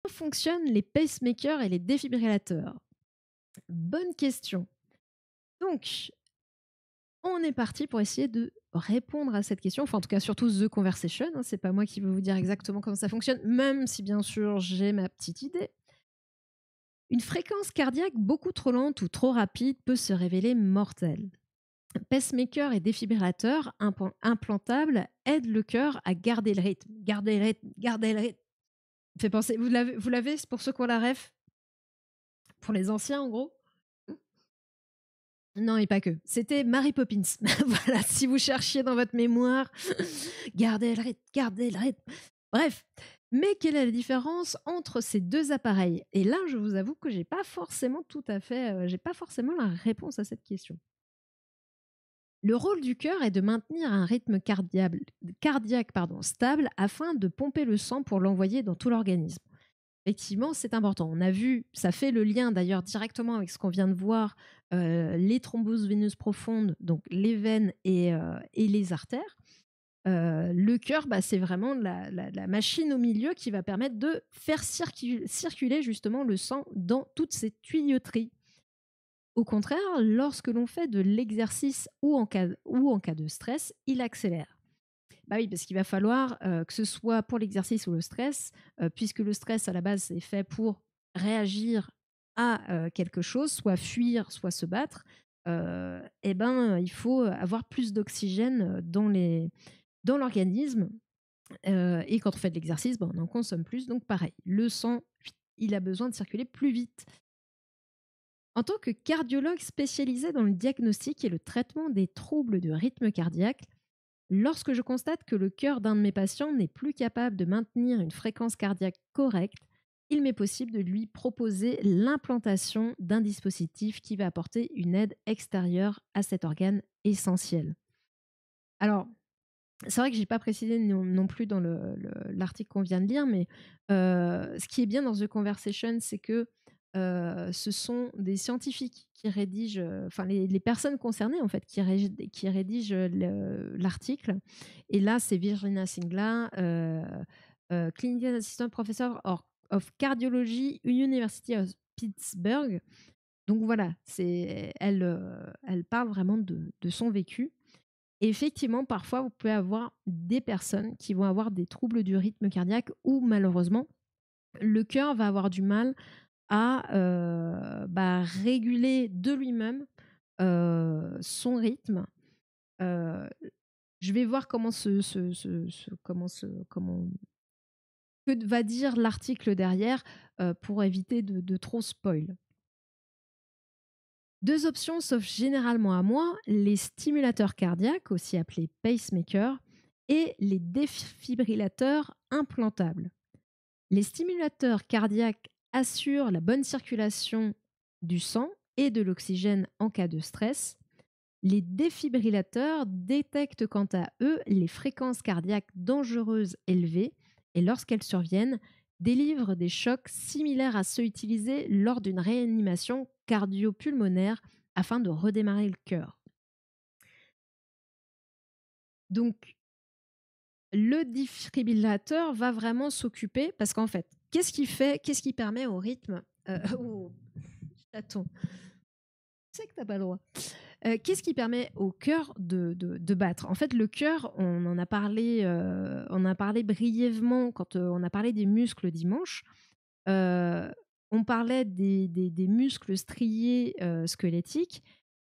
fonctionnent les pacemakers et les défibrillateurs? Bonne question. Donc, on est parti pour essayer de répondre à cette question. Enfin, en tout cas, surtout The Conversation. Hein, c'est pas moi qui vais vous dire exactement comment ça fonctionne, même si bien sûr j'ai ma petite idée. Une fréquence cardiaque beaucoup trop lente ou trop rapide peut se révéler mortelle. Pacemaker et défibrillateur implantables aident le cœur à garder le rythme. Garder le rythme, garder le rythme. Fait penser, vous l'avez, c'est pour ceux qui ont la ref, pour les anciens en gros. Non, et pas que. C'était Mary Poppins. Voilà, si vous cherchiez dans votre mémoire, gardez le rythme, gardez le rythme. Bref. Mais quelle est la différence entre ces deux appareils? Et là, je vous avoue que j'ai pas forcément j'ai pas forcément la réponse à cette question. Le rôle du cœur est de maintenir un rythme cardiaque stable afin de pomper le sang pour l'envoyer dans tout l'organisme. Effectivement, c'est important. On a vu, ça fait le lien d'ailleurs directement avec ce qu'on vient de voir, les thromboses veineuses profondes, donc les veines et les artères. Le cœur, bah, c'est vraiment la machine au milieu qui va permettre de faire circuler justement le sang dans toutes ces tuyauteries. Au contraire, lorsque l'on fait de l'exercice ou en cas de stress, il accélère. Bah oui, parce qu'il va falloir que ce soit pour l'exercice ou le stress, puisque le stress à la base c'est fait pour réagir à quelque chose, soit fuir, soit se battre. Et ben, il faut avoir plus d'oxygène dans l'organisme. Et quand on fait de l'exercice, ben, on en consomme plus. Donc pareil, le sang, il a besoin de circuler plus vite. En tant que cardiologue spécialisé dans le diagnostic et le traitement des troubles du rythme cardiaque, lorsque je constate que le cœur d'un de mes patients n'est plus capable de maintenir une fréquence cardiaque correcte, il m'est possible de lui proposer l'implantation d'un dispositif qui va apporter une aide extérieure à cet organe essentiel. Alors, c'est vrai que je n'ai pas précisé non plus dans l'article qu'on vient de lire, mais ce qui est bien dans The Conversation, c'est que ce sont des scientifiques qui rédigent, enfin les personnes concernées en fait, qui rédigent l'article. Et là, c'est Virginia Singla, Clinical Assistant Professor of Cardiology, University of Pittsburgh. Donc voilà, elle parle vraiment de son vécu. Et effectivement, parfois, vous pouvez avoir des personnes qui vont avoir des troubles du rythme cardiaque où malheureusement, le cœur va avoir du mal à réguler de lui-même son rythme. Euh, je vais voir comment que va dire l'article derrière pour éviter de trop spoil. Deux options s'offrent généralement à moi, les stimulateurs cardiaques, aussi appelés pacemakers, et les défibrillateurs implantables. Les stimulateurs cardiaques assurent la bonne circulation du sang et de l'oxygène en cas de stress. Les défibrillateurs détectent quant à eux les fréquences cardiaques dangereuses élevées et lorsqu'elles surviennent, délivrent des chocs similaires à ceux utilisés lors d'une réanimation cardio-pulmonaire afin de redémarrer le cœur. Donc, le défibrillateur va vraiment s'occuper, parce qu'en fait, qu'est-ce qui permet au rythme, au chaton, tu sais que t'as pas le droit. Qu'est-ce qui permet au cœur de battre? En fait, le cœur, on a parlé brièvement quand on a parlé des muscles dimanche. Euh, on parlait des muscles striés squelettiques,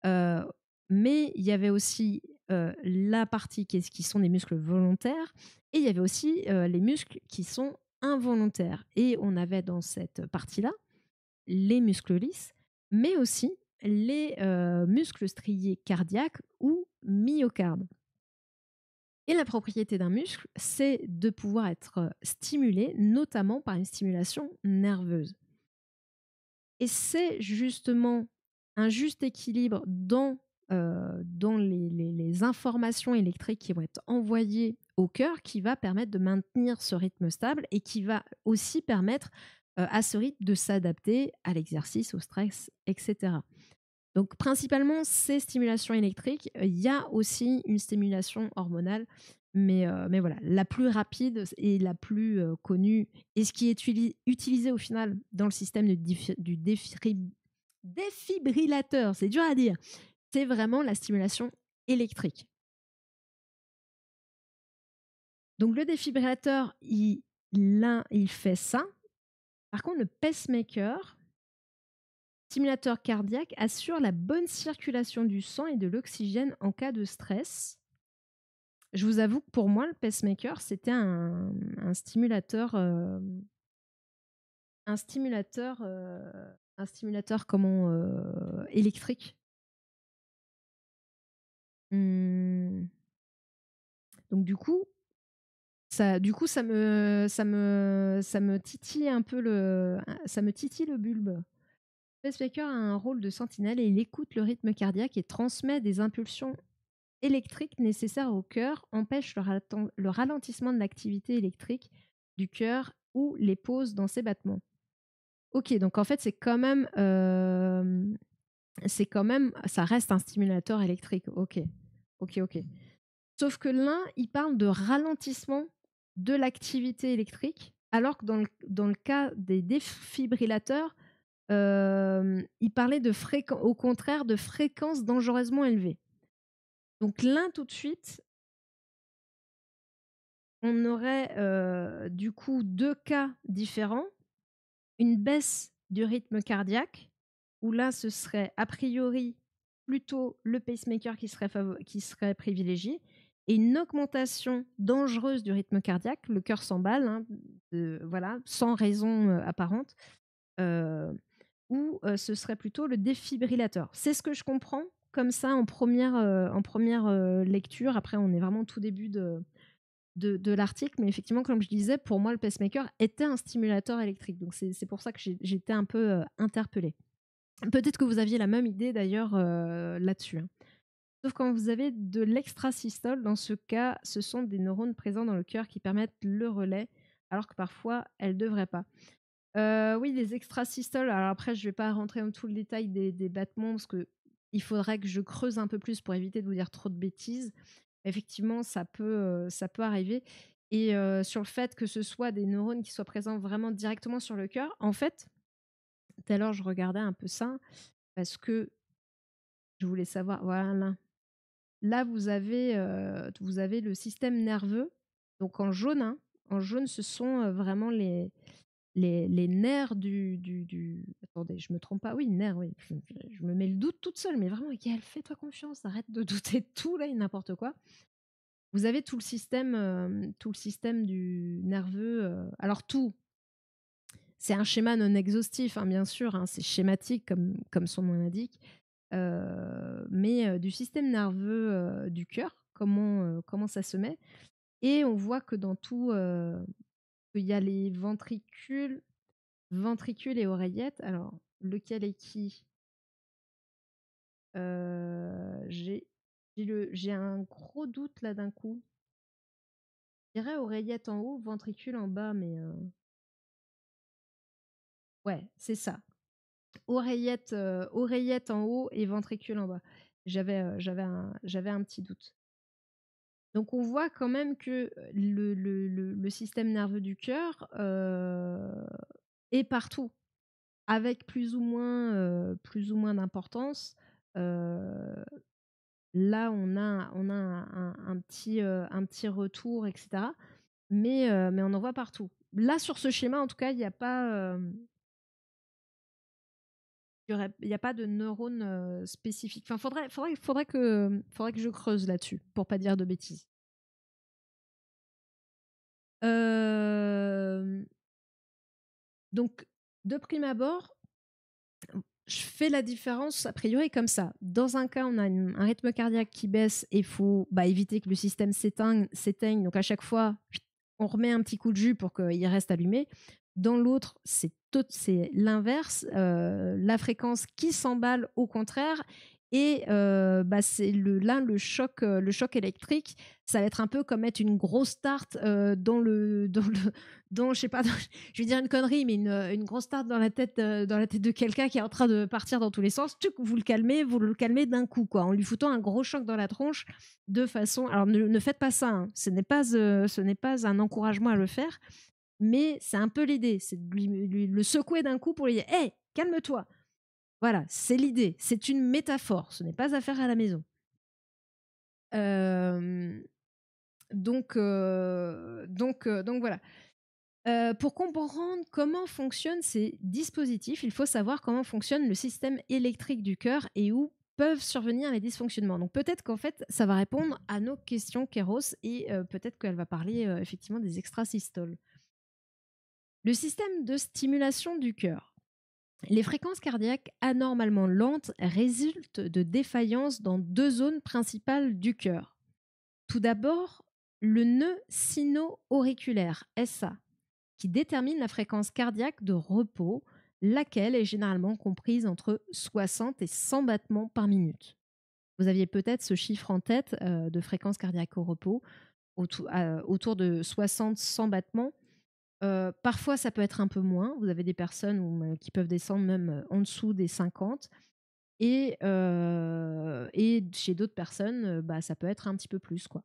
euh, mais il y avait aussi la partie qui sont des muscles volontaires, et il y avait aussi les muscles qui sont involontaires. Et on avait dans cette partie-là les muscles lisses, mais aussi les muscles striés cardiaques ou myocarde. Et la propriété d'un muscle, c'est de pouvoir être stimulé, notamment par une stimulation nerveuse. Et c'est justement un juste équilibre dans les informations électriques qui vont être envoyées au cœur qui va permettre de maintenir ce rythme stable et qui va aussi permettre à ce rythme de s'adapter à l'exercice, au stress, etc. Donc principalement ces stimulations électriques, il y a aussi une stimulation hormonale Mais voilà, la plus rapide et la plus connue, et ce qui est utilisé au final dans le système du défibrillateur, c'est dur à dire, c'est vraiment la stimulation électrique. Donc le défibrillateur, il fait ça. Par contre, le pacemaker, stimulateur cardiaque, assure la bonne circulation du sang et de l'oxygène en cas de stress. Je vous avoue que pour moi, le pacemaker, c'était un stimulateur, électrique. Donc du coup, ça me titille un peu le bulbe. Le pacemaker a un rôle de sentinelle et il écoute le rythme cardiaque et transmet des impulsions électriques nécessaires au cœur, empêche le ralentissement de l'activité électrique du cœur ou les pauses dans ses battements. Ok, donc en fait, c'est quand même, ça reste un stimulateur électrique. Ok. Sauf que l'un, il parle de ralentissement de l'activité électrique, alors que dans le cas des défibrillateurs, il parlait au contraire de fréquences dangereusement élevées. Donc l'un, tout de suite, on aurait du coup 2 cas différents. Une baisse du rythme cardiaque, où là, ce serait a priori plutôt le pacemaker qui serait privilégié, et une augmentation dangereuse du rythme cardiaque, le cœur s'emballe, hein, voilà, sans raison apparente, ou ce serait plutôt le défibrillateur. C'est ce que je comprends comme ça en première lecture. Après, on est vraiment au tout début de l'article, mais effectivement, comme je disais, pour moi, le pacemaker était un stimulateur électrique. Donc, c'est pour ça que j'étais un peu interpellée. Peut-être que vous aviez la même idée d'ailleurs là-dessus. Hein. Sauf quand vous avez de l'extrasystole, dans ce cas, ce sont des neurones présents dans le cœur qui permettent le relais, alors que parfois, elles ne devraient pas. Oui, les extrasystoles, alors après, je ne vais pas rentrer dans tout le détail des battements, parce qu'il faudrait que je creuse un peu plus pour éviter de vous dire trop de bêtises. Effectivement, ça peut arriver. Et sur le fait que ce soit des neurones qui soient présents vraiment directement sur le cœur, en fait, tout à l'heure, je regardais un peu ça, parce que je voulais savoir, voilà, là vous avez le système nerveux, donc en jaune, hein. En jaune, ce sont vraiment les nerfs du... Attendez, je me trompe pas. Oui, nerfs, oui. Je me mets le doute toute seule, mais vraiment, Gaëlle, fais-toi confiance, arrête de douter de tout, là, et n'importe quoi. Vous avez tout le système du nerveux. Alors tout, c'est un schéma non exhaustif, hein, bien sûr, hein, c'est schématique comme son nom l'indique, mais du système nerveux du cœur, comment ça se met. Et on voit que dans tout, il y a les ventricules et oreillettes. Alors, lequel est qui? J'ai un gros doute là d'un coup. Je dirais oreillette en haut, ventricule en bas, mais ouais, c'est ça. Oreillette en haut et ventricule en bas. J'avais un petit doute. Donc on voit quand même que le système nerveux du cœur est partout, avec plus ou moins d'importance. Là, on a un petit retour, etc. Mais on en voit partout. Là, sur ce schéma, en tout cas, il n'y a pas... il n'y a pas de neurones spécifiques. Enfin, faudrait que je creuse là-dessus, pour pas dire de bêtises. Donc, de prime abord, je fais la différence a priori comme ça. Dans un cas, on a un rythme cardiaque qui baisse et il faut éviter que le système s'éteigne. Donc, à chaque fois, on remet un petit coup de jus pour qu'il reste allumé. Dans l'autre, c'est l'inverse. La fréquence qui s'emballe, au contraire, Et c'est le choc électrique, ça va être un peu comme mettre une grosse tarte je sais pas, je vais dire une connerie, mais une grosse tarte dans la tête de quelqu'un qui est en train de partir dans tous les sens. Tuc, vous le calmez d'un coup, quoi, en lui foutant un gros choc dans la tronche de façon. Alors ne faites pas ça, hein. Ce n'est pas un encouragement à le faire, mais c'est un peu l'idée, c'est de lui le secouer d'un coup pour lui dire, hé, calme-toi. Voilà, c'est l'idée. C'est une métaphore. Ce n'est pas à faire à la maison. Euh, donc voilà. Pour comprendre comment fonctionnent ces dispositifs, il faut savoir comment fonctionne le système électrique du cœur et où peuvent survenir les dysfonctionnements. Donc peut-être qu'en fait, ça va répondre à nos questions, Kéros, et peut-être qu'elle va parler effectivement des extrasystoles. Le système de stimulation du cœur. Les fréquences cardiaques anormalement lentes résultent de défaillances dans deux zones principales du cœur. Tout d'abord, le nœud sino-auriculaire, SA, qui détermine la fréquence cardiaque de repos, laquelle est généralement comprise entre 60 et 100 battements par minute. Vous aviez peut-être ce chiffre en tête de fréquence cardiaque au repos, autour de 60-100 battements. Parfois, ça peut être un peu moins. Vous avez des personnes qui peuvent descendre même en dessous des 50. Et chez d'autres personnes, ça peut être un petit peu plus, quoi.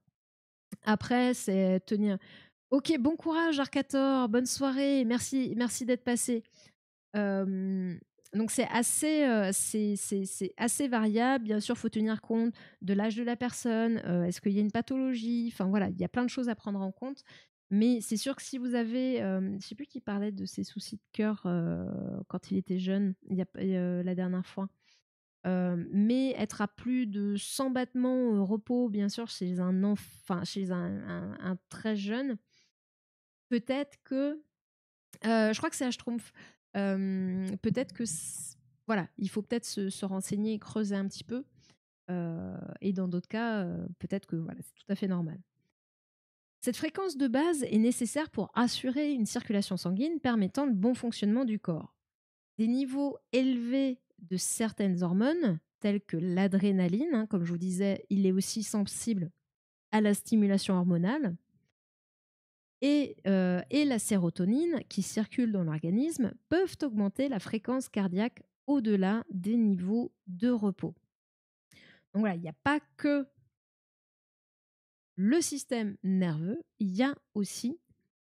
Après, c'est tenir. Ok, bon courage, Arcator. Bonne soirée. Merci d'être passé. Donc c'est assez variable. Bien sûr, il faut tenir compte de l'âge de la personne. Est-ce qu'il y a une pathologie? Enfin voilà, il y a plein de choses à prendre en compte. Mais c'est sûr que si vous avez, je ne sais plus qui parlait de ses soucis de cœur quand il était jeune, la dernière fois. Mais être à plus de 100 battements au repos, bien sûr, chez chez un très jeune, peut-être que je crois que c'est Schtroumpf. Peut-être que voilà, il faut peut-être se renseigner, creuser un petit peu. Et dans d'autres cas, peut-être que voilà, c'est tout à fait normal. Cette fréquence de base est nécessaire pour assurer une circulation sanguine permettant le bon fonctionnement du corps. Des niveaux élevés de certaines hormones, telles que l'adrénaline, hein, comme je vous disais, il est aussi sensible à la stimulation hormonale, et la sérotonine qui circule dans l'organisme peuvent augmenter la fréquence cardiaque au-delà des niveaux de repos. Donc voilà, il n'y a pas que le système nerveux, il y a aussi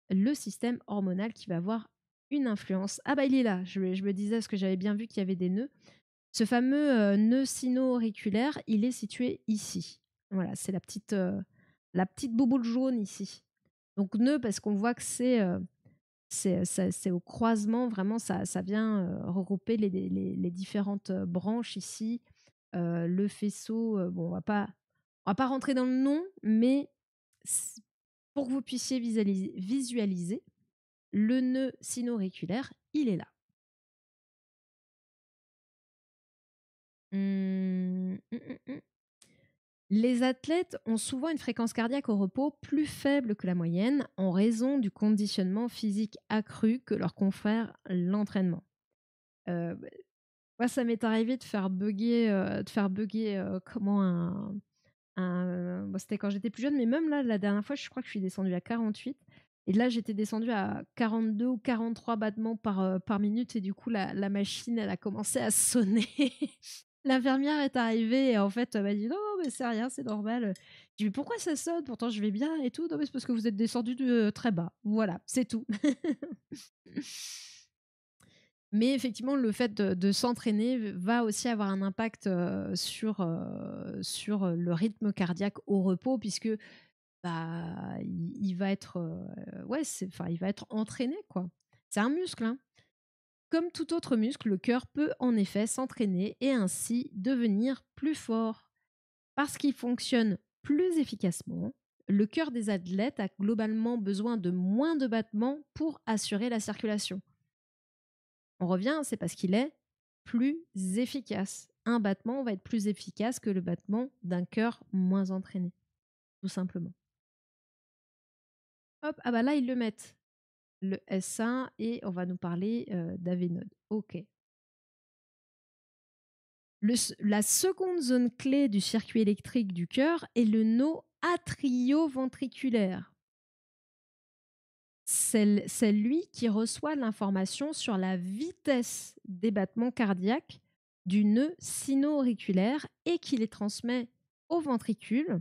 le système hormonal qui va avoir une influence. Ah bah il est là, je me disais parce que j'avais bien vu qu'il y avait des nœuds. Ce fameux nœud sino-auriculaire, il est situé ici. Voilà, c'est la petite bouboule jaune ici. Donc nœud parce qu'on voit que c'est au croisement, vraiment, ça vient regrouper les différentes branches ici. Le faisceau, bon, on va pas rentrer dans le nom, mais pour que vous puissiez visualiser, le nœud sino-auriculaire, il est là. Hum, hum, hum, hum. Les athlètes ont souvent une fréquence cardiaque au repos plus faible que la moyenne en raison du conditionnement physique accru que leur confère l'entraînement. Euh, Moi, ça m'est arrivé de faire bugger comment bon, c'était quand j'étais plus jeune, mais même là, la dernière fois, je crois que je suis descendue à 48. Et là, j'étais descendue à 42 ou 43 battements par minute. Et du coup, la machine, elle a commencé à sonner. L'infirmière est arrivée et en fait, elle m'a dit non, mais c'est rien, c'est normal. Je dis mais pourquoi ça sonne? Pourtant, je vais bien et tout. Non, mais c'est parce que vous êtes descendu de très bas. Voilà, c'est tout. Mais effectivement, le fait de s'entraîner va aussi avoir un impact sur le rythme cardiaque au repos, puisque il va être, il va être entraîné, quoi. C'est un muscle, hein. Comme tout autre muscle, le cœur peut en effet s'entraîner et ainsi devenir plus fort. Parce qu'il fonctionne plus efficacement, le cœur des athlètes a globalement besoin de moins de battements pour assurer la circulation. On revient, c'est parce qu'il est plus efficace. Un battement va être plus efficace que le battement d'un cœur moins entraîné, tout simplement. Hop, ah bah là, ils le mettent, le S1, et on va nous parler d'Avénode. Ok. La seconde zone clé du circuit électrique du cœur est le nœud atrioventriculaire. C'est lui qui reçoit l'information sur la vitesse des battements cardiaques du nœud sino-auriculaire et qui les transmet aux ventricules,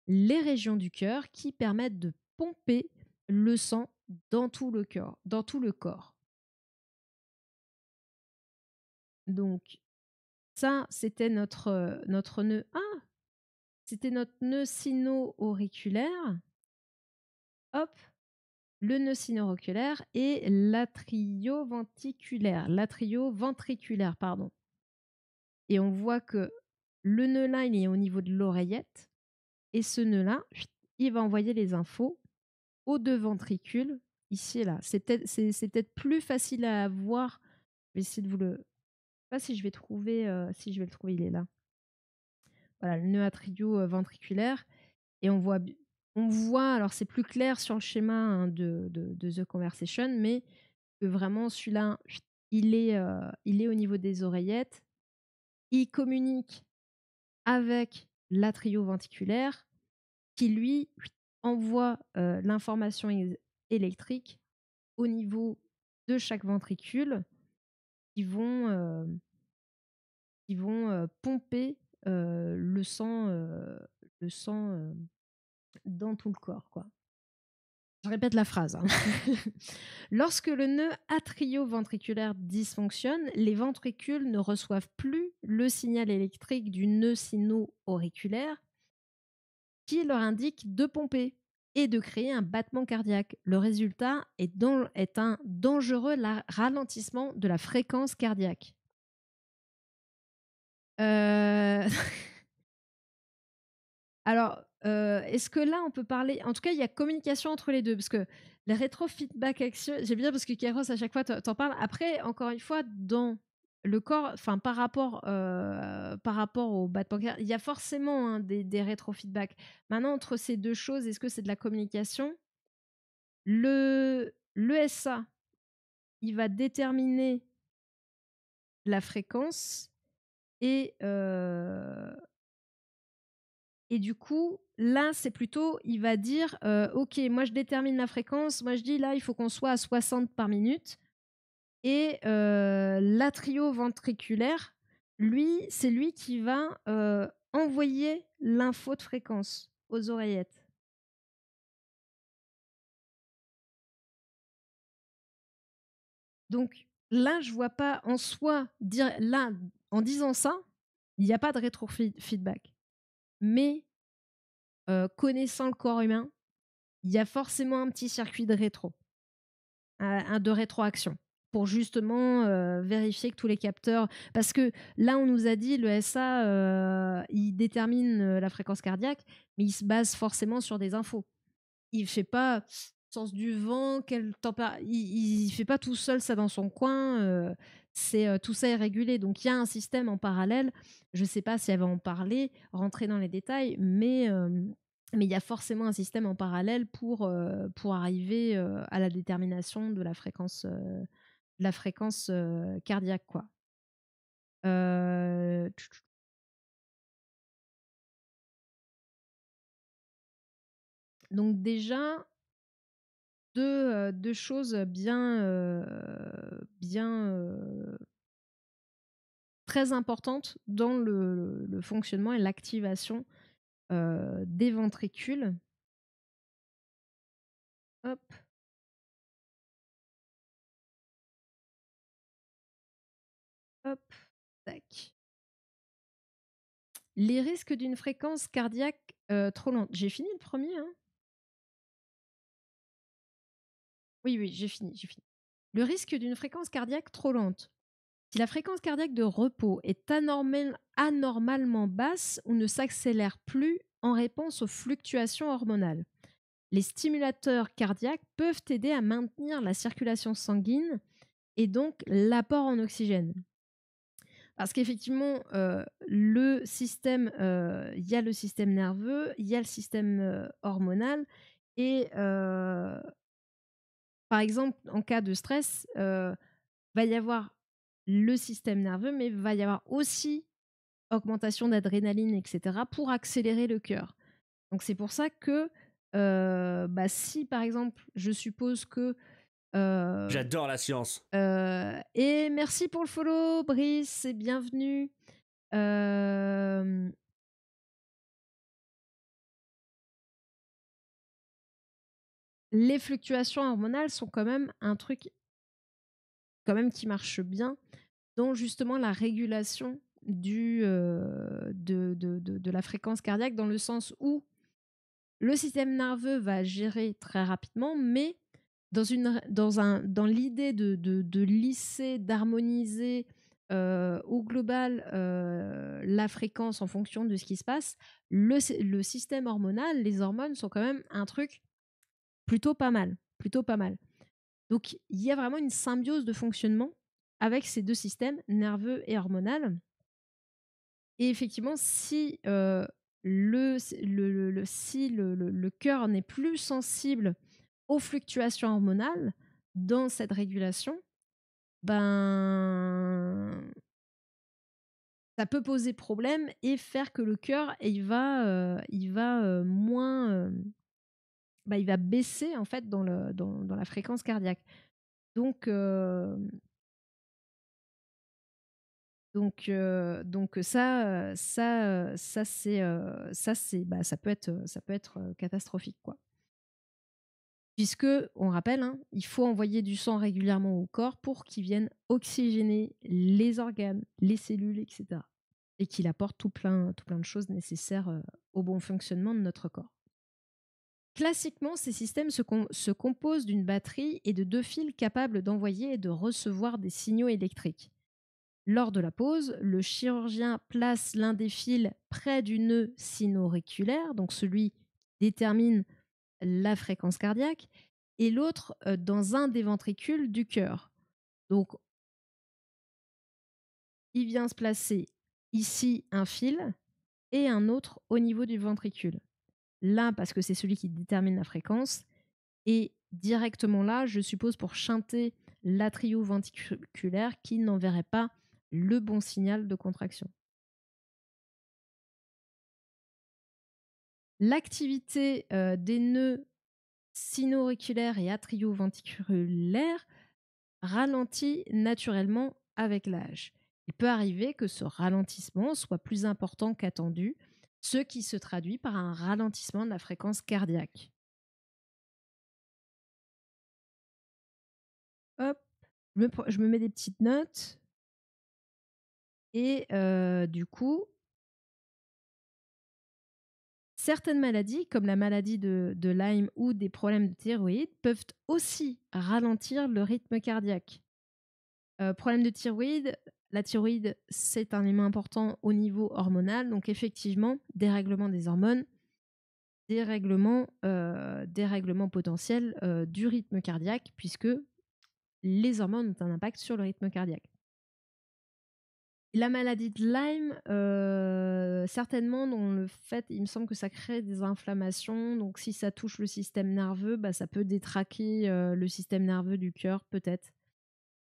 les régions du cœur qui permettent de pomper le sang dans tout le corps. Donc, ça, c'était notre nœud. Ah, c'était notre nœud sino-auriculaire. Hop, le nœud sino-auriculaire et l'atrioventriculaire, pardon. Et on voit que le nœud là, il est au niveau de l'oreillette. Et ce nœud-là, il va envoyer les infos aux deux ventricules, ici et là. C'est peut-être plus facile à voir. Je vais essayer de vous le... Je sais pas si je vais si je vais le trouver, il est là. Voilà, le nœud atrioventriculaire. Et on voit, alors c'est plus clair sur le schéma hein, de The Conversation, mais que vraiment celui-là, il est au niveau des oreillettes. Il communique avec l'atrioventriculaire qui, lui, envoie l'information électrique au niveau de chaque ventricule qui vont pomper le sang dans tout le corps, quoi. Je répète la phrase. Hein. Lorsque le nœud atrioventriculaire dysfonctionne, les ventricules ne reçoivent plus le signal électrique du nœud sino-auriculaire qui leur indique de pomper et de créer un battement cardiaque. Le résultat est un dangereux ralentissement de la fréquence cardiaque. Alors, est-ce que là, on peut parler... En tout cas, il y a communication entre les deux, parce que le rétrofeedback action... J'aime bien parce que Kairos, à chaque fois, t'en parles. Après, encore une fois, dans le corps, enfin, par rapport au battement cardiaque, il y a forcément hein, des rétrofeedbacks. Maintenant, entre ces deux choses, est-ce que c'est de la communication? L'ESA, il va déterminer la fréquence et du coup, là, c'est plutôt, il va dire, OK, moi, je détermine la fréquence. Moi, je dis, là, il faut qu'on soit à 60 par minute. Et l'atrioventriculaire, lui, c'est lui qui va envoyer l'info de fréquence aux oreillettes. Donc, là, je vois pas en soi, là, en disant ça, il n'y a pas de rétrofeedback. Mais connaissant le corps humain, il y a forcément un petit circuit de de rétroaction pour justement vérifier que tous les capteurs... Parce que là, on nous a dit, le SA, il détermine la fréquence cardiaque, mais il se base forcément sur des infos. Il ne fait pas sens du vent, il fait pas tout seul ça dans son coin. Tout ça est régulé. Donc, il y a un système en parallèle. Je ne sais pas si elle va en parler, rentrer dans les détails, mais il y a forcément un système en parallèle pour arriver à la détermination de la fréquence cardiaque, quoi. Donc déjà, deux choses très importantes dans le fonctionnement et l'activation des ventricules. Hop. Hop. Tac. Les risques d'une fréquence cardiaque trop lente. J'ai fini le premier, hein? Oui, j'ai fini. Le risque d'une fréquence cardiaque trop lente. Si la fréquence cardiaque de repos est anormalement basse ou ne s'accélère plus en réponse aux fluctuations hormonales, les stimulateurs cardiaques peuvent aider à maintenir la circulation sanguine et donc l'apport en oxygène. Parce qu'effectivement, il y a le système nerveux, il y a le système hormonal et par exemple, en cas de stress, va y avoir le système nerveux, mais va y avoir aussi augmentation d'adrénaline, etc., pour accélérer le cœur. Donc c'est pour ça que si par exemple, je suppose que J'adore la science. et merci pour le follow, Brice, et bienvenue. Les fluctuations hormonales sont quand même un truc quand même qui marche bien dans justement la régulation de la fréquence cardiaque, dans le sens où le système nerveux va gérer très rapidement, mais dans l'idée de lisser, d'harmoniser au global la fréquence en fonction de ce qui se passe, le système hormonal, les hormones sont quand même un truc plutôt pas mal, plutôt pas mal. Donc il y a vraiment une symbiose de fonctionnement avec ces deux systèmes, nerveux et hormonal. Et effectivement, si le cœur n'est plus sensible aux fluctuations hormonales dans cette régulation, ben ça peut poser problème et faire que le cœur il va moins il va baisser en fait dans la fréquence cardiaque. Donc ça peut être catastrophique, quoi. Puisque, on rappelle, hein, il faut envoyer du sang régulièrement au corps pour qu'il vienne oxygéner les organes, les cellules, etc. Et qu'il apporte tout plein de choses nécessaires au bon fonctionnement de notre corps. Classiquement, ces systèmes se composent d'une batterie et de 2 fils capables d'envoyer et de recevoir des signaux électriques. Lors de la pause, le chirurgien place l'un des fils près du nœud sino-auriculaire, donc celui qui détermine la fréquence cardiaque, et l'autre dans un des ventricules du cœur. Donc, il vient se placer ici un fil et un autre au niveau du ventricule. Là, parce que c'est celui qui détermine la fréquence, et directement là, je suppose, pour chanter l'atrial ventriculaire qui n'enverrait pas le bon signal de contraction. L'activité des nœuds sino-auriculaires et atrioventriculaires ralentit naturellement avec l'âge. Il peut arriver que ce ralentissement soit plus important qu'attendu, ce qui se traduit par un ralentissement de la fréquence cardiaque. Hop, je me mets des petites notes. Et du coup, certaines maladies, comme la maladie de Lyme ou des problèmes de thyroïde, peuvent aussi ralentir le rythme cardiaque. Problème de thyroïde, la thyroïde, c'est un élément important au niveau hormonal. Donc effectivement, dérèglement des hormones, dérèglement potentiel du rythme cardiaque, puisque les hormones ont un impact sur le rythme cardiaque. La maladie de Lyme, certainement, dans le fait, il me semble que ça crée des inflammations. Donc, si ça touche le système nerveux, ça peut détraquer le système nerveux du cœur, peut-être.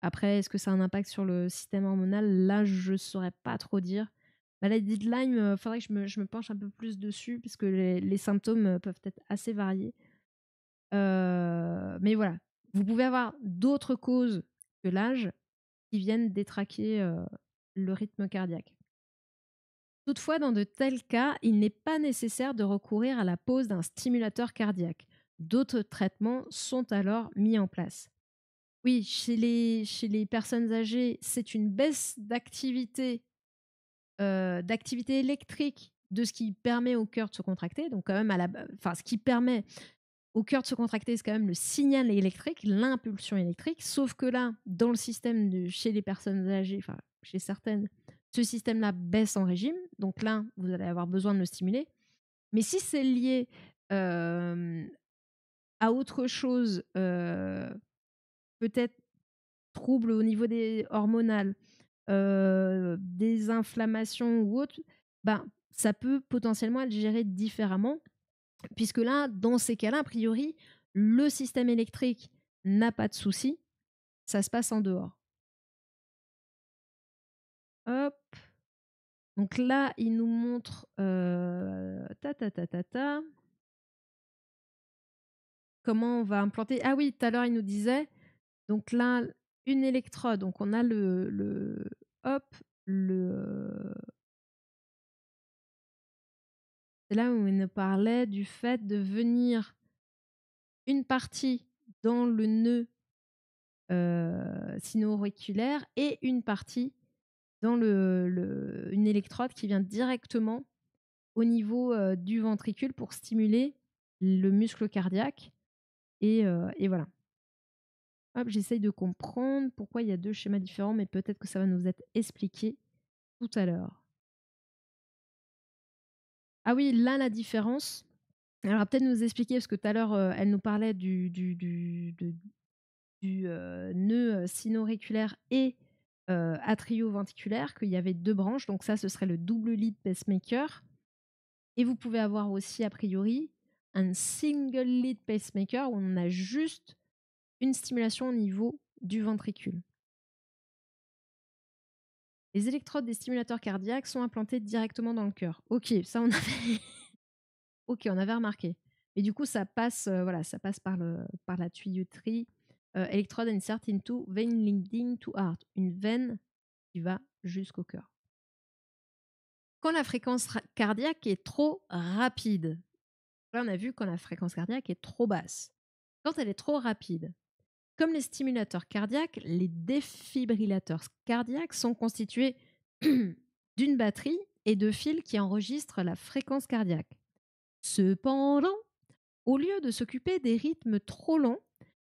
Après, est-ce que ça a un impact sur le système hormonal? Là, je ne saurais pas trop dire. Maladie de Lyme, il faudrait que je me penche un peu plus dessus, parce que les symptômes peuvent être assez variés. Mais voilà, vous pouvez avoir d'autres causes que l'âge qui viennent détraquer le rythme cardiaque. Toutefois, dans de tels cas, il n'est pas nécessaire de recourir à la pose d'un stimulateur cardiaque. D'autres traitements sont alors mis en place. Oui, chez les personnes âgées, c'est une baisse d'activité électrique de ce qui permet au cœur de se contracter. Donc quand même, ce qui permet au cœur de se contracter, c'est quand même le signal électrique, l'impulsion électrique. Sauf que là, dans le système chez les personnes âgées, enfin chez certaines, ce système-là baisse en régime. Donc là, vous allez avoir besoin de le stimuler. Mais si c'est lié à autre chose, peut-être troubles au niveau des hormonales, des inflammations ou autre, ça peut potentiellement être géré différemment. Puisque là, dans ces cas-là, a priori, le système électrique n'a pas de souci, ça se passe en dehors. Hop. Donc là, il nous montre comment on va implanter. Ah oui, tout à l'heure, il nous disait, donc là, une électrode. Donc on a c'est là où il nous parlait du fait de venir une partie dans le nœud sino-auriculaire et une partie dans une électrode qui vient directement au niveau du ventricule pour stimuler le muscle cardiaque. Et voilà. Hop, j'essaye de comprendre pourquoi il y a 2 schémas différents, mais peut-être que ça va nous être expliqué tout à l'heure. Ah oui, là, la différence. Elle va peut-être nous expliquer, parce que tout à l'heure, elle nous parlait du nœud sino-auriculaire et atrioventriculaire, qu'il y avait 2 branches. Donc ça, ce serait le double lead pacemaker. Et vous pouvez avoir aussi, a priori, un single lead pacemaker où on a juste une stimulation au niveau du ventricule. Les électrodes des stimulateurs cardiaques sont implantées directement dans le cœur. Ok, ça on avait, on avait remarqué. Et du coup, ça passe, ça passe par la tuyauterie. Electrode insert into vein leading to heart, une veine qui va jusqu'au cœur. Quand la fréquence cardiaque est trop rapide, là on a vu quand la fréquence cardiaque est trop basse. Quand elle est trop rapide, comme les stimulateurs cardiaques, les défibrillateurs cardiaques sont constitués d'une batterie et de fils qui enregistrent la fréquence cardiaque. Cependant, au lieu de s'occuper des rythmes trop longs,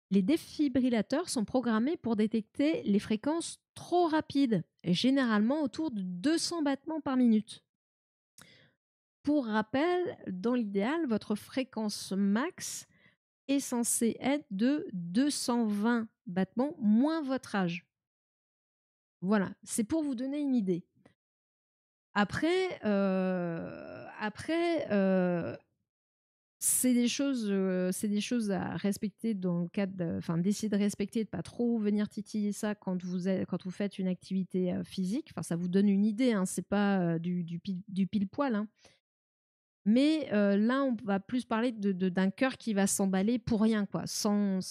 les défibrillateurs sont programmés pour détecter les fréquences trop rapides, généralement autour de 200 battements par minute. Pour rappel, dans l'idéal, votre fréquence max est censée être de 220 battements moins votre âge. Voilà, c'est pour vous donner une idée. Après, c'est des choses à respecter dans le cadre, d'essayer de respecter, de pas trop venir titiller ça quand vous faites une activité physique. Enfin, ça vous donne une idée, hein, c'est pas du pile poil. Hein. Mais là, on va plus parler d'un cœur qui va s'emballer pour rien, quoi, sans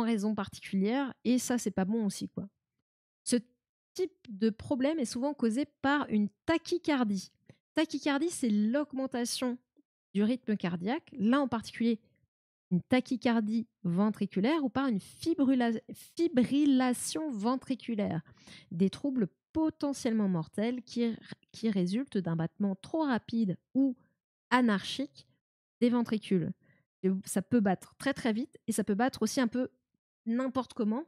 raison particulière. Et ça, c'est pas bon aussi, quoi. Ce type de problème est souvent causé par une tachycardie. Tachycardie, c'est l'augmentation du rythme cardiaque, là en particulier une tachycardie ventriculaire ou par une fibrillation ventriculaire, des troubles potentiellement mortels qui résultent d'un battement trop rapide ou anarchique des ventricules. Ça peut battre très très vite et ça peut battre aussi un peu n'importe comment.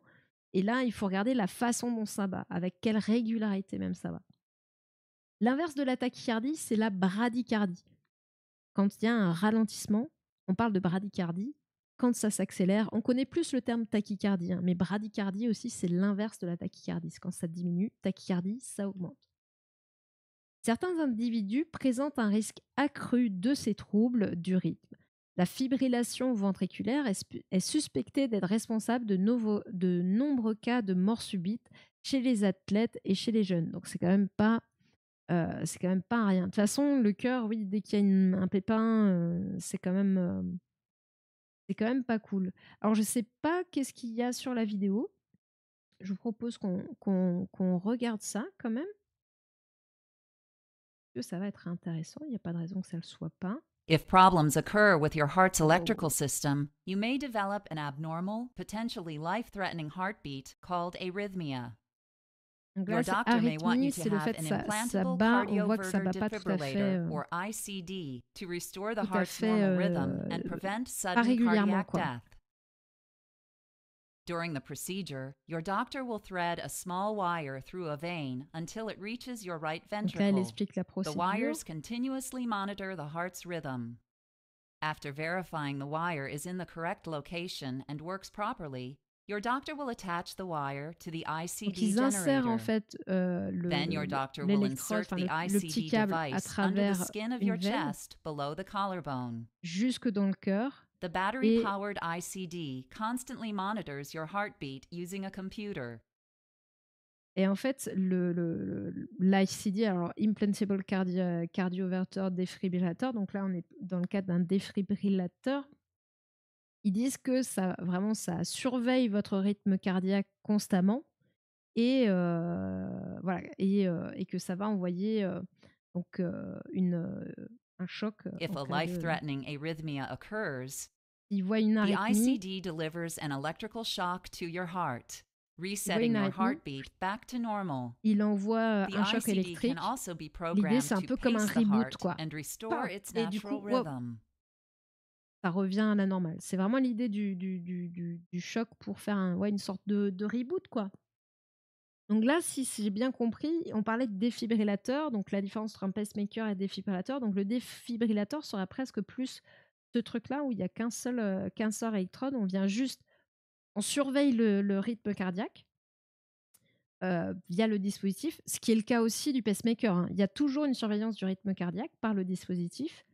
Et là, il faut regarder la façon dont ça bat, avec quelle régularité même ça va. L'inverse de la tachycardie, c'est la bradycardie. Quand il y a un ralentissement, on parle de bradycardie. Quand ça s'accélère, on connaît plus le terme tachycardie, hein, mais bradycardie aussi, c'est l'inverse de la tachycardie. Quand ça diminue, tachycardie, ça augmente. Certains individus présentent un risque accru de ces troubles du rythme. La fibrillation ventriculaire est suspectée d'être responsable de nombreux cas de mort subite chez les athlètes et chez les jeunes. Donc c'est quand même pas rien. De toute façon, le cœur, oui, dès qu'il y a un pépin, c'est quand même pas cool. Alors je sais pas qu'est-ce qu'il y a sur la vidéo. Je vous propose qu'on regarde ça quand même. Ça va être intéressant. Il n'y a pas de raison que ça ne le soit pas. If problems occur with your heart's electrical system, you may develop an abnormal, potentially life-threatening heartbeat called arrhythmia. Your doctor may want you to have an implantable cardioverter defibrillator, or ICD, to restore the heart's normal rhythm and prevent sudden cardiac death. During the procedure, your doctor will thread a small wire through a vein until it reaches your right ventricle. The wires continuously monitor the heart's rhythm. After verifying the wire is in the correct location and works properly, your doctor will attach the wire to the ICD generator. En fait, then your doctor will insert the ICD device under the skin of your chest below the collarbone. Jusque dans le cœur. The battery-powered ICD constantly monitors your heartbeat using a computer. Et en fait, l'ICD, alors Implantable Cardioverter Défibrillateur, donc là, on est dans le cadre d'un défibrillateur. Ils disent que ça surveille votre rythme cardiaque constamment et voilà, et que ça va envoyer donc un choc If a en cas de... life-threatening arrhythmia occurs, Il voit une the arythmie, ICD delivers an electrical shock to your heart, resetting your heartbeat back to normal. il envoie The un choc ICD électrique. can also be L'idée, programmed c'est un to peu comme un pace the reboot, heart quoi. and restore its Et du coup, natural rhythm. ça revient à la normale. C'est vraiment l'idée du choc pour faire une sorte de reboot, quoi. Donc là, si j'ai bien compris, on parlait de défibrillateur, donc la différence entre un pacemaker et défibrillateur. Donc le défibrillateur serait presque plus ce truc-là où il n'y a qu'un seul électrode. On surveille le rythme cardiaque via le dispositif, ce qui est le cas aussi du pacemaker, hein. Il y a toujours une surveillance du rythme cardiaque par le dispositif.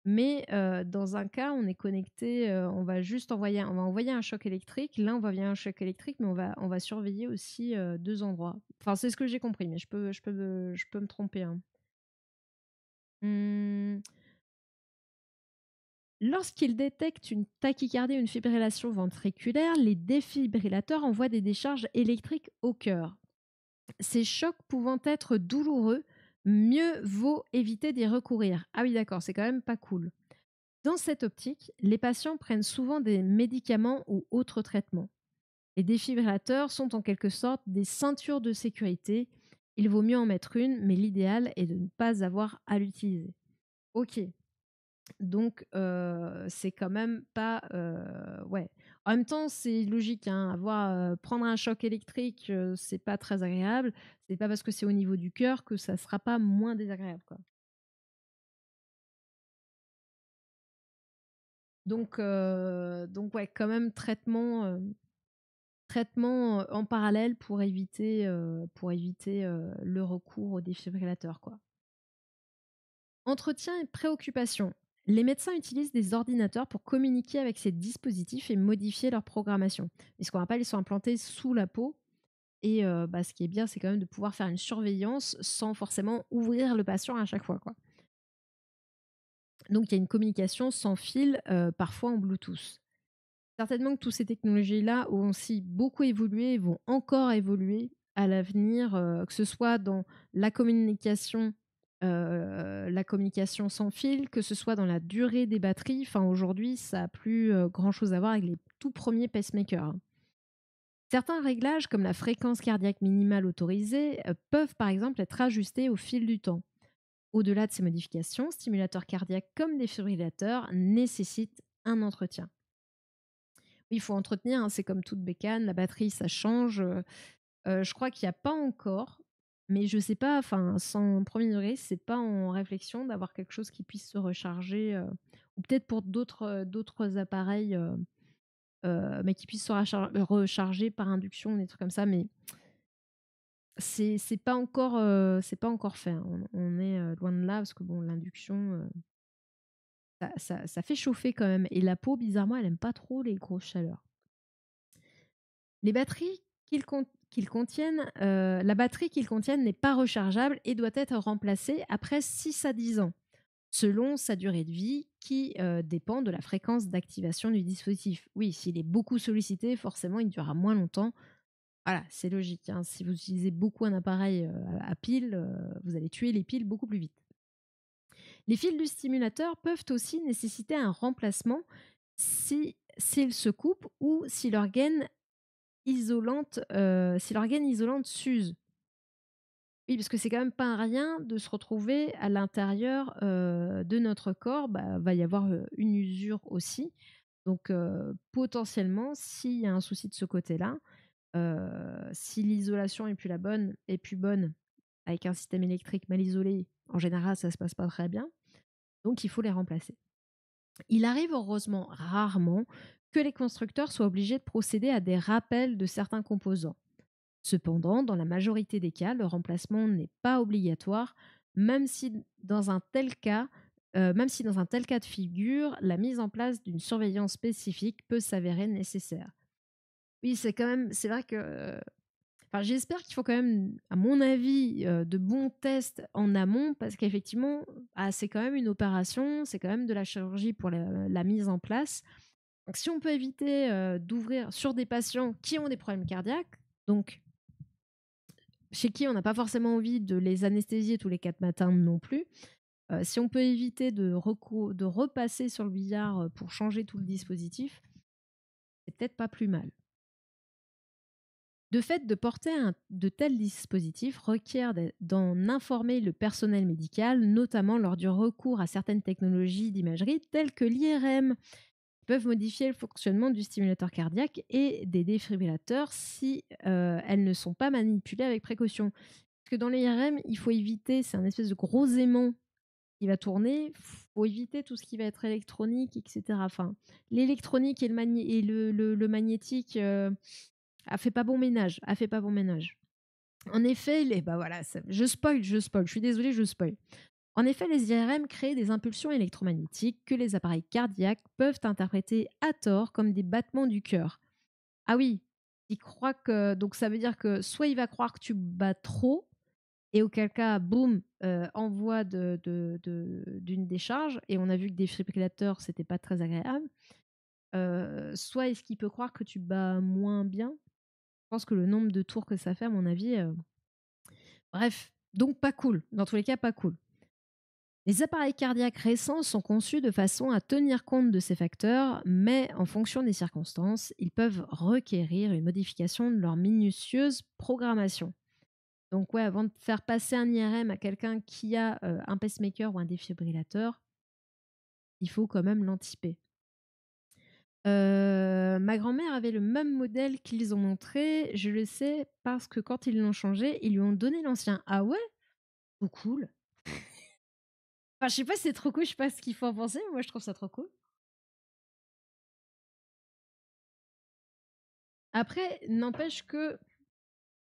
Mais dans un cas, on est connecté, on va envoyer un choc électrique. Là, on va envoyer un choc électrique, mais on va surveiller aussi 2 endroits. Enfin, c'est ce que j'ai compris, mais je peux me tromper, hein. Lorsqu'ils détectent une tachycardie ou une fibrillation ventriculaire, les défibrillateurs envoient des décharges électriques au cœur. Ces chocs pouvant être douloureux, mieux vaut éviter d'y recourir. Ah oui, d'accord, c'est quand même pas cool. Dans cette optique, les patients prennent souvent des médicaments ou autres traitements. Les défibrillateurs sont en quelque sorte des ceintures de sécurité. Il vaut mieux en mettre une, mais l'idéal est de ne pas avoir à l'utiliser. Ok, donc c'est quand même pas... ouais. En même temps, c'est logique, hein, prendre un choc électrique, c'est pas très agréable. C'est pas parce que c'est au niveau du cœur que ça sera pas moins désagréable, quoi. Donc ouais, quand même traitement en parallèle pour éviter le recours au défibrillateur, quoi. Entretien et préoccupation. Les médecins utilisent des ordinateurs pour communiquer avec ces dispositifs et modifier leur programmation. Et ce qu'on rappelle, ils sont implantés sous la peau. Et ce qui est bien, c'est quand même de pouvoir faire une surveillance sans forcément ouvrir le patient à chaque fois, quoi. Donc il y a une communication sans fil, parfois en Bluetooth. Certainement que toutes ces technologies-là ont aussi beaucoup évolué et vont encore évoluer à l'avenir, que ce soit dans la communication sans fil, que ce soit dans la durée des batteries. Enfin, aujourd'hui, ça n'a plus grand-chose à voir avec les tout premiers pacemakers, hein. Certains réglages, comme la fréquence cardiaque minimale autorisée, peuvent par exemple être ajustés au fil du temps. Au-delà de ces modifications, stimulateurs cardiaques comme défibrillateurs nécessitent un entretien. Il faut entretenir, hein, c'est comme toute bécane, la batterie, ça change. Je crois qu'il n'y a pas encore, mais je ne sais pas, enfin, sans premier degré, c'est pas en réflexion d'avoir quelque chose qui puisse se recharger, ou peut-être pour d'autres appareils, mais qui puissent se recharger par induction, des trucs comme ça, mais c'est pas encore fait, hein. On est loin de là, parce que bon, l'induction, ça fait chauffer quand même, et la peau, bizarrement, elle aime pas trop les grosses chaleurs. Les batteries qu'ils contiennent, la batterie qu'ils contiennent n'est pas rechargeable et doit être remplacée après 6 à 10 ans, selon sa durée de vie qui dépend de la fréquence d'activation du dispositif. Oui, s'il est beaucoup sollicité, forcément, il durera moins longtemps. Voilà, c'est logique, hein. Si vous utilisez beaucoup un appareil à pile, vous allez tuer les piles beaucoup plus vite. Les fils du stimulateur peuvent aussi nécessiter un remplacement s'ils se coupent ou si leur gaine isolante s'use. Oui, parce que c'est quand même pas un rien de se retrouver à l'intérieur de notre corps. Va y avoir une usure aussi. Donc, potentiellement, s'il y a un souci de ce côté-là, si l'isolation est plus bonne, avec un système électrique mal isolé, en général, ça se passe pas très bien. Donc, il faut les remplacer. Il arrive heureusement rarement que les constructeurs soient obligés de procéder à des rappels de certains composants. Cependant, dans la majorité des cas, le remplacement n'est pas obligatoire, même si dans un tel cas de figure, la mise en place d'une surveillance spécifique peut s'avérer nécessaire. Oui, c'est vrai que Enfin, j'espère qu'ils font quand même, à mon avis, de bons tests en amont parce qu'effectivement, c'est quand même une opération, c'est quand même de la chirurgie pour la mise en place. Donc, si on peut éviter d'ouvrir sur des patients qui ont des problèmes cardiaques, donc chez qui on n'a pas forcément envie de les anesthésier tous les 4 matins non plus, si on peut éviter de repasser sur le billard pour changer tout le dispositif, c'est peut-être pas plus mal. De fait, de porter de tels dispositifs requiert d'en informer le personnel médical, notamment lors du recours à certaines technologies d'imagerie telles que l'IRM, qui peuvent modifier le fonctionnement du stimulateur cardiaque et des défibrillateurs si elles ne sont pas manipulées avec précaution. Parce que dans l'IRM, il faut éviter, c'est un espèce de gros aimant qui va tourner, il faut éviter tout ce qui va être électronique, etc. Enfin, l'électronique et le magnétique a fait pas bon ménage. En effet, je spoil, je suis désolée, je spoil. En effet, les IRM créent des impulsions électromagnétiques que les appareils cardiaques peuvent interpréter à tort comme des battements du cœur. Ah oui, il croit que. Donc ça veut dire que soit il va croire que tu bats trop, et auquel cas, boum, envoi d'une décharge, et on a vu que des défibrillateur, c'était pas très agréable. Soit est-ce qu'il peut croire que tu bats moins bien. Je pense que le nombre de tours que ça fait, à mon avis. Bref, donc pas cool. Dans tous les cas, pas cool. Les appareils cardiaques récents sont conçus de façon à tenir compte de ces facteurs, mais en fonction des circonstances, ils peuvent requérir une modification de leur minutieuse programmation. Donc ouais, avant de faire passer un IRM à quelqu'un qui a un pacemaker ou un défibrillateur, il faut quand même l'anticiper. Ma grand-mère avait le même modèle qu'ils ont montré. Je le sais parce que quand ils l'ont changé, ils lui ont donné l'ancien. Ah ouais? Trop cool. Enfin, je sais pas si c'est trop cool, je sais pas ce qu'il faut en penser, mais moi je trouve ça trop cool. Après, n'empêche que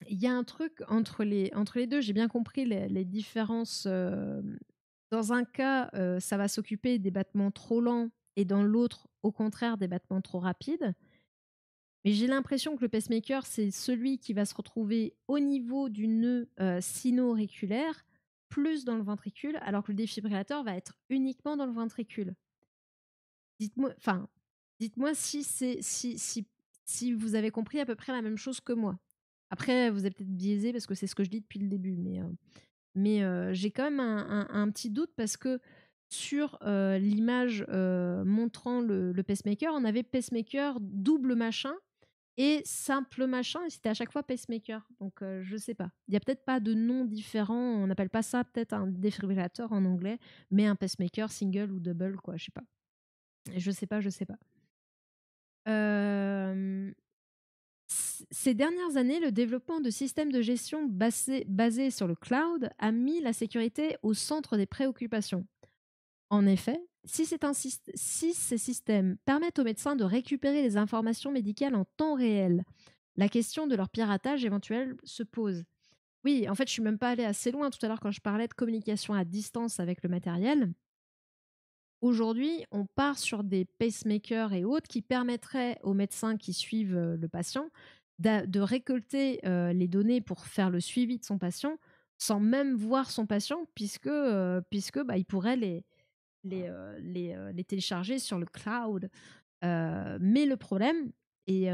il y a un truc entre les deux. J'ai bien compris les différences. Dans un cas, ça va s'occuper des battements trop lents et dans l'autre, au contraire, des battements trop rapides. Mais j'ai l'impression que le pacemaker, c'est celui qui va se retrouver au niveau du nœud sino-auriculaire, plus dans le ventricule, alors que le défibrillateur va être uniquement dans le ventricule. Dites-moi si vous avez compris à peu près la même chose que moi. Après, vous êtes peut-être biaisé parce que c'est ce que je dis depuis le début, mais j'ai quand même un petit doute parce que sur l'image montrant le pacemaker, on avait pacemaker double machin et simple machin, et c'était à chaque fois pacemaker. Donc, je sais pas. Il y a peut-être pas de nom différent. On n'appelle pas ça peut-être un défibrillateur en anglais, mais un pacemaker single ou double, quoi. Je sais pas. Je sais pas. Ces dernières années, le développement de systèmes de gestion basés sur le cloud a mis la sécurité au centre des préoccupations. En effet, si ces systèmes permettent aux médecins de récupérer les informations médicales en temps réel, la question de leur piratage éventuel se pose. Oui, en fait, je suis même pas allée assez loin tout à l'heure quand je parlais de communication à distance avec le matériel. Aujourd'hui, on part sur des pacemakers et autres qui permettraient aux médecins qui suivent le patient de récolter les données pour faire le suivi de son patient sans même voir son patient puisque il pourrait les télécharger sur le cloud. Mais le problème, et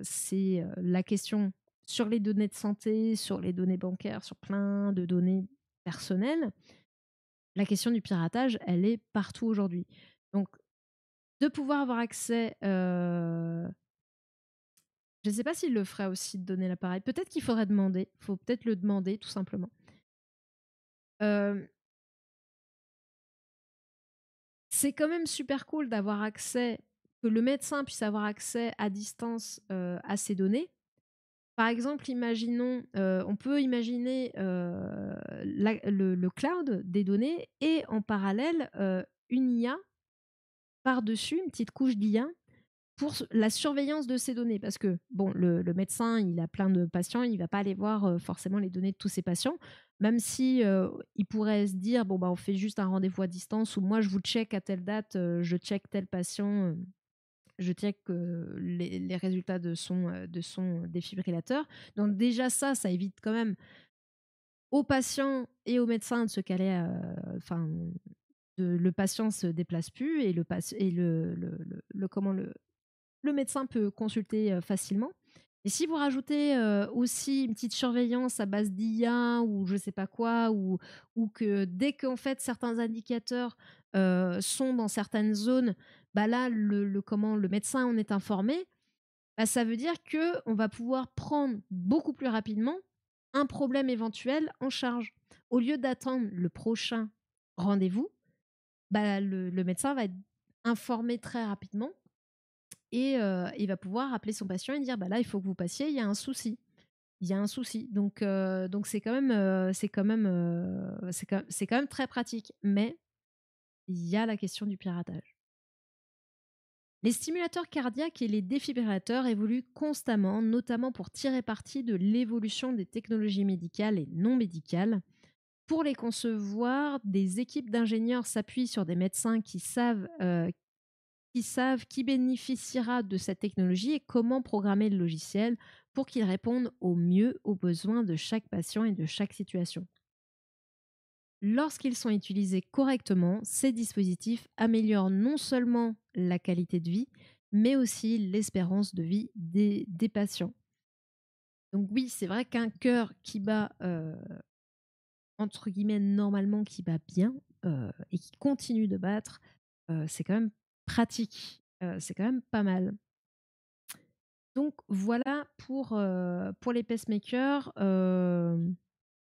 c'est la question sur les données de santé, sur les données bancaires, sur plein de données personnelles, la question du piratage, elle est partout aujourd'hui. Donc, de pouvoir avoir accès, je ne sais pas s'il le ferait aussi de donner l'appareil. Peut-être qu'il faudrait demander. Il faut peut-être le demander, tout simplement. C'est quand même super cool d'avoir accès, que le médecin puisse avoir accès à distance à ces données. Par exemple, imaginons, on peut imaginer le cloud des données et en parallèle une IA par-dessus, une petite couche d'IA pour la surveillance de ces données. Parce que, bon, le médecin, il a plein de patients, il ne va pas aller voir forcément les données de tous ses patients, même si il pourrait se dire, bon, bah, on fait juste un rendez-vous à distance ou moi, je vous check à telle date, je check tel patient. je check les résultats de son défibrillateur. Donc déjà ça évite quand même aux patients et aux médecins de se caler, le patient se déplace plus et le médecin peut consulter facilement. Et si vous rajoutez aussi une petite surveillance à base d'IA ou je sais pas quoi, ou que dès qu'en fait certains indicateurs sont dans certaines zones, bah là le médecin en est informé, bah ça veut dire que on va pouvoir prendre beaucoup plus rapidement un problème éventuel en charge. Au lieu d'attendre le prochain rendez-vous, bah le médecin va être informé très rapidement et il va pouvoir appeler son patient et dire bah là il faut que vous passiez, il y a un souci. Il y a un souci. Donc c'est quand même c'est quand même très pratique. Mais il y a la question du piratage. Les stimulateurs cardiaques et les défibrillateurs évoluent constamment, notamment pour tirer parti de l'évolution des technologies médicales et non médicales. Pour les concevoir, des équipes d'ingénieurs s'appuient sur des médecins qui savent qui bénéficiera de cette technologie et comment programmer le logiciel pour qu'il réponde au mieux aux besoins de chaque patient et de chaque situation. Lorsqu'ils sont utilisés correctement, ces dispositifs améliorent non seulement la qualité de vie, mais aussi l'espérance de vie des patients. Donc oui, c'est vrai qu'un cœur qui bat, entre guillemets, normalement, qui bat bien et qui continue de battre, c'est quand même pratique. C'est quand même pas mal. Donc voilà pour les pacemakers.